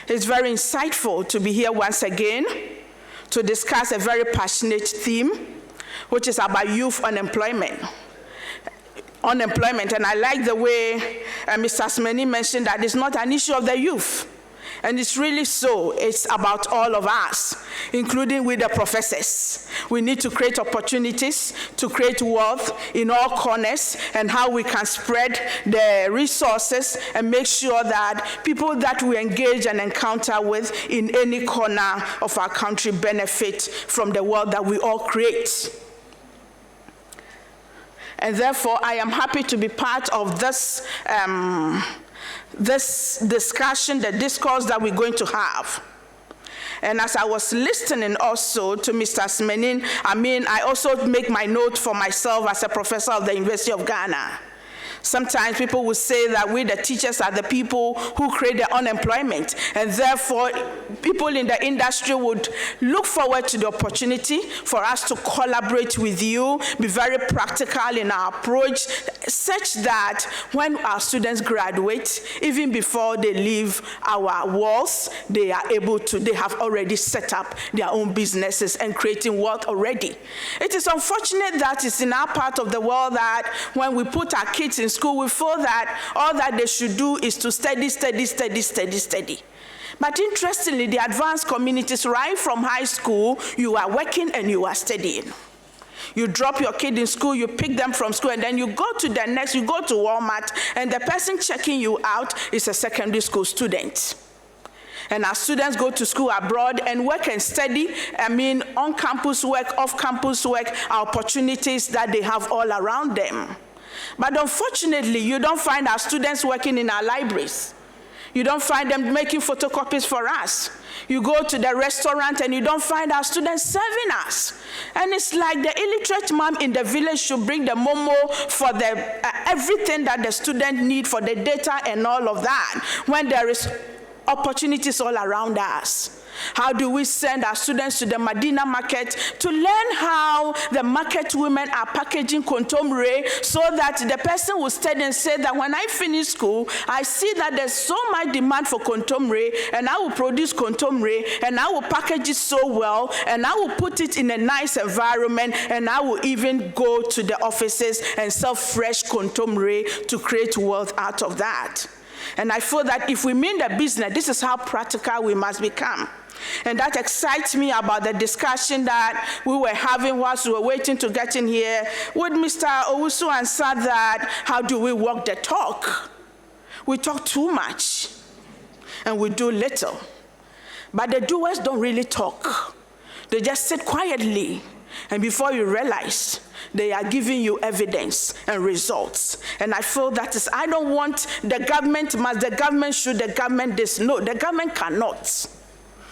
It's very insightful to be here once again to discuss a very passionate theme, which is about youth unemployment. And I like the way Mr. Asmani mentioned that it's not an issue of the youth. And it's really so. It's about all of us, including with the professors. We need to create opportunities to create wealth in all corners and how we can spread the resources and make sure that people that we engage and encounter with in any corner of our country benefit from the wealth that we all create. And therefore, I am happy to be part of this discussion, the discourse that we're going to have. And as I was listening also to Mr. Asmani, I also make my note for myself as a professor of the University of Ghana. Sometimes people will say that we, the teachers, are the people who create the unemployment, and therefore people in the industry would look forward to the opportunity for us to collaborate with you, be very practical in our approach, such that when our students graduate, even before they leave our walls, they are able to, they have already set up their own businesses and creating wealth already. It is unfortunate that it's in our part of the world that when we put our kids in school, we feel that all that they should do is to study. But interestingly, the advanced communities, right from high school, you are working and you are studying. You drop your kid in school, you pick them from school, and then you go to the next, you go to Walmart, and the person checking you out is a secondary school student. And our students go to school abroad and work and study, on-campus work, off-campus work, opportunities that they have all around them. But unfortunately, you don't find our students working in our libraries. You don't find them making photocopies for us. You go to the restaurant and you don't find our students serving us. And it's like the illiterate mom in the village should bring the momo for the everything that the student needs for the data and all of that, when there is opportunities all around us. How do we send our students to the Medina market to learn how the market women are packaging contemporary, so that the person will study and say that when I finish school, I see that there's so much demand for contemporary, and I will produce contemporary, and I will package it so well, and I will put it in a nice environment, and I will even go to the offices and sell fresh contemporary to create wealth out of that. And I feel that if we mean the business, this is how practical we must become. And that excites me about the discussion that we were having whilst we were waiting to get in here with Mr. Owusu, and said that how do we walk the talk? We talk too much and we do little. But the doers don't really talk. They just sit quietly, and before you realize, they are giving you evidence and results. And I feel that is, I don't want the government should, the government this. No, the government cannot.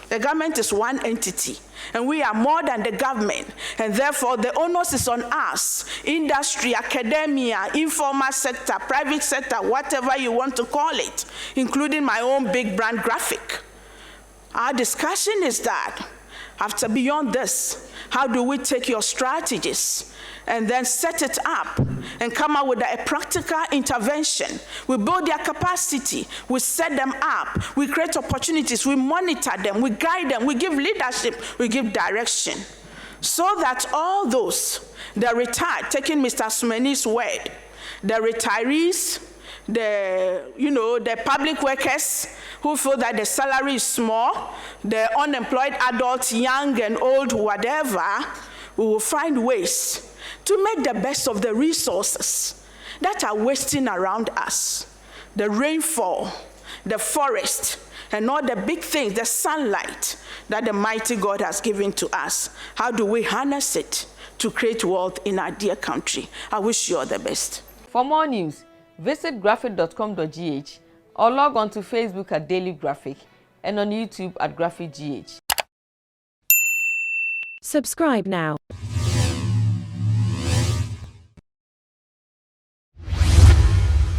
The government is one entity, and we are more than the government, and therefore the onus is on us, industry, academia, informal sector, private sector, whatever you want to call it, including my own big brand graphic. Our discussion is that, after beyond this, how do we take your strategies and then set it up and come up with a practical intervention? We build their capacity, we set them up, we create opportunities, we monitor them, we guide them, we give leadership, we give direction. So that all those, the retired, taking Mr. Asmani's word, the retirees, the public workers who feel that the salary is small, the unemployed adults, young and old, whatever, we will find ways to make the best of the resources that are wasting around us. The rainfall, the forest, and all the big things, the sunlight that the mighty God has given to us. How do we harness it to create wealth in our dear country? I wish you all the best. For more news, visit graphic.com.gh or log on to Facebook at Daily Graphic and on YouTube at GraphicGH. Subscribe now.